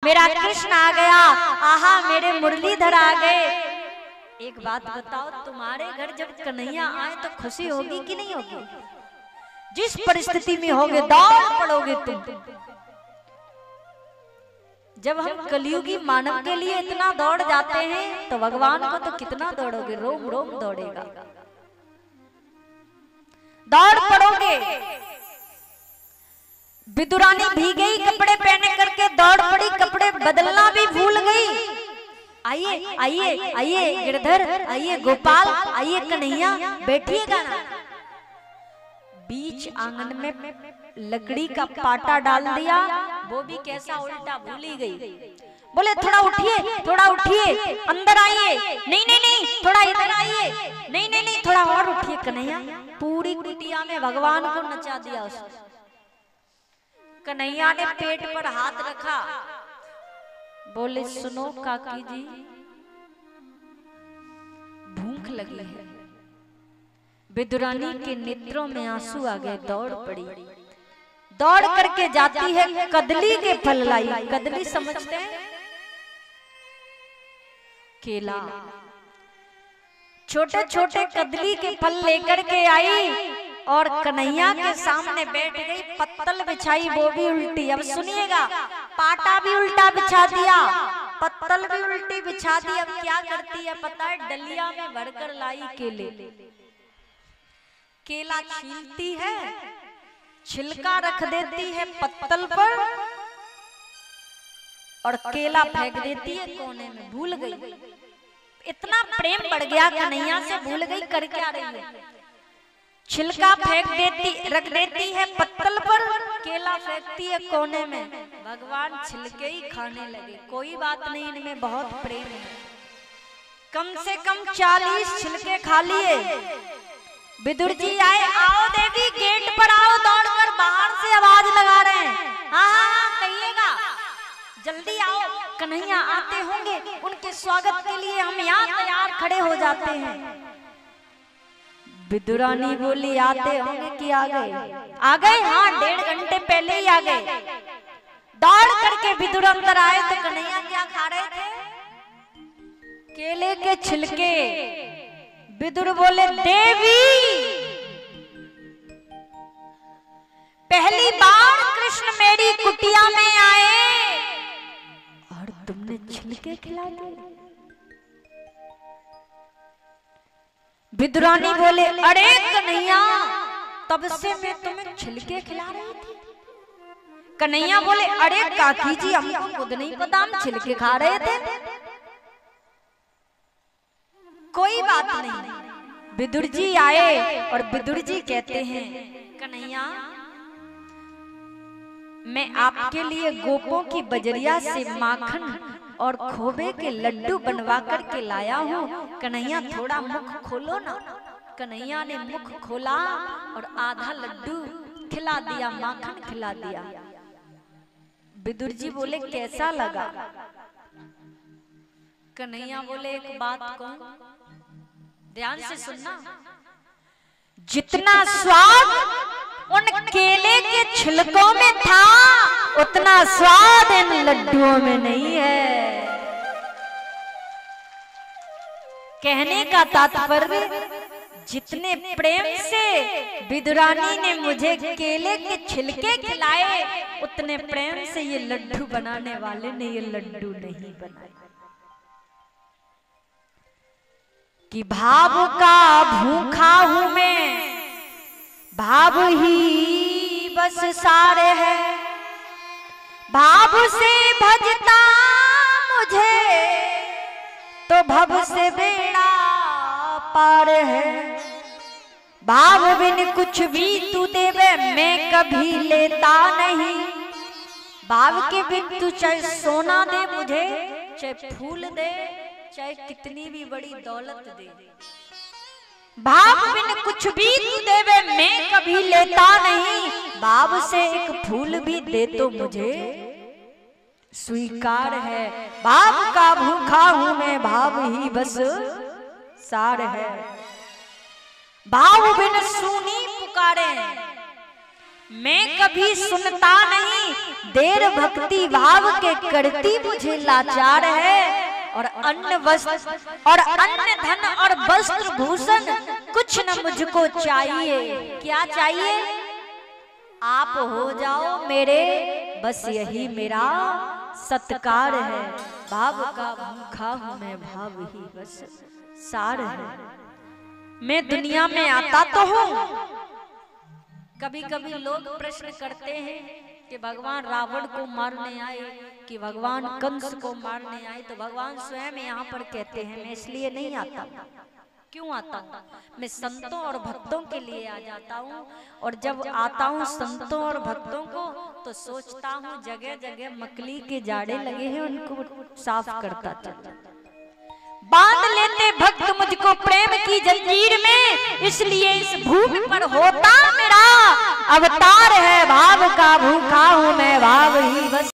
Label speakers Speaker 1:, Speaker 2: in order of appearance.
Speaker 1: मेरा कृष्ण आ गया, आहा मेरे मुरलीधर आ गए। एक बात बताओ, तुम्हारे घर जब कन्हैया आए तो खुशी होगी कि नहीं होगी? जिस परिस्थिति में होगे दौड़ पड़ोगे तुम। जब हम कलियुगी मानव के लिए इतना दौड़ जाते हैं तो भगवान को तो कितना दौड़ोगे, रोम रोम दौड़ेगा, दौड़ पड़ोगे। विदुरानी भीगे कपड़े पहने करके दौड़ पड़ी, कपड़े बदलना भी भूल गई। आइए आइए आइए गिरधर, आइए गोपाल, आइए कन्हैया, बैठिएगा ना। बीच आंगन में लकड़ी का पाटा डाल दिया, वो भी कैसा उल्टा, भूल ही गई। बोले थोड़ा उठिए, थोड़ा उठिए, अंदर आइए, नहीं नहीं नहीं थोड़ा इधर आइए, नहीं नहीं नहीं थोड़ा और उठिए। कन्हैया पूरी कुटिया में भगवान को नचा दिया उसने। कन्हैया ने पेट पर हाथ रखा, बोले सुनो काकी जी, भूख लगी है। विदुरानी के नेत्रों में आंसू आ गए, दौड़ पड़ी, दौड़ करके जाती है, कदली के फल लाई। कदली समझते हैं? केला। छोटे छोटे कदली के फल लेकर के आई और कन्हैया के सामने बैठ गई, पत्तल बिछाई, वो भी उल्टी। अब सुनिएगा, पाटा भी उल्टा बिछा दिया, पत्तल भी उल्टी बिछा दी। अब क्या करती है पता है? डलिया में भरकर लाई केले। केला छीलती है, छिलका रख देती है पत्तल पर और केला फेंक देती है कोने में। भूल गई, इतना प्रेम बढ़ गया कन्हैया से, भूल गई कर क्या रही है। छिलका फेंक देती, रख देती है पत्तल पर, केला फेंकती है कोने में। भगवान छिलके ही खाने लगे। कोई बात नहीं, इनमें बहुत प्रेम है। कम से कम 40 छिलके खा लिए। विदुर जी आए, आओ देवी गेट पर आओ, दौड़कर बाहर से आवाज लगा रहे हैं, हाँ कहिएगा जल्दी आओ। कन्हैया आते होंगे, उनके स्वागत के लिए हम यहाँ तैयार खड़े हो जाते हैं। विदुरानी बोली आते होंगे कि आ गए? आ गए, हाँ 1.5 घंटे पहले ही आ गए। दौड़ करके विदुर अंदर आए तो कन्हैया क्या खा रहे थे? केले के छिलके। विदुर बोले देवी, पहली बार कृष्ण मेरी कुटिया में आए और तुमने छिलके खिला दिए। विदुरानी बोले अरे कन्हैया, तब से मैं तुम्हें छिलके खिला रही थी। कन्हैया बोले अरे काकी जी, हमको खुद नहीं पता, हम छिलके खा रहे थे। कोई बात नहीं। विदुर जी आए और विदुर जी कहते हैं कन्हैया, मैं आपके लिए गोपों की बजरिया से माखन और खोबे के लड्डू बनवा करके लाया हूँ। कन्हैया थोड़ा मुख खोलो ना। कन्हैया ने मुख खोला और आधा लड्डू खिला दिया, माखन खिला दिया। विदुर जी बोले कैसा लगा? कन्हैया बोले एक बात कहूं, ध्यान से सुनना, जितना स्वाद उन केले के छिलकों में था उतना स्वाद इन लड्डुओं में नहीं है। कहने का तात्पर्य, जितने प्रेम से विदुरानी ने मुझे केले के छिलके खिलाए, उतने प्रेम से ये लड्डू बनाने वाले ने ये लड्डू नहीं बनाए। कि भाव का भूखा हूं मैं, भाव ही बस सारे है, भाव से भजता मुझे तो भव से बेड़ा पार है। भाव बिन कुछ भी तू देवे मैं कभी लेता नहीं। भाव के बिन तू चाहे सोना दे मुझे, चाहे फूल दे, चाहे कितनी भी बड़ी दौलत दे, भाव बिन कुछ भी तू देवे मैं कभी लेता नहीं। भाव से एक फूल भी दे तो मुझे स्वीकार है। भाव का भूखा हूं मैं, भाव ही बस सार है। भाव बिन सूनी पुकारे, मैं कभी सुनता नहीं, देर भक्ति भाव के करती मुझे लाचार है। और अन्न वस्त्र और अन्न धन और वस्त्र भूषण कुछ न मुझको चाहिए। क्या चाहिए? आप हो जाओ मेरे, बस यही मेरा सत्कार है। भाव का भूखा हूं मैं, भाव ही बस सार है। मैं दुनिया में आता तो हूं। कभी कभी लोग प्रश्न करते हैं कि भगवान रावण को मारने आए, कि भगवान कंस को मारने आए, तो भगवान स्वयं यहाँ पर कहते हैं मैं इसलिए नहीं आता। क्यों आता हूँ? मैं संतों और भक्तों के लिए आ जाता हूँ। और जब आता हूँ संतों और भक्तों को, तो सोचता हूँ जगह जगह मकली के जाड़े लगे हैं, उनको साफ करता चलता। बांध लेते भक्त मुझको प्रेम की जंजीर में, इसलिए इस भूमि पर होता मेरा अवतार है। भाव का भूखा हूं मैं, भाव ही बस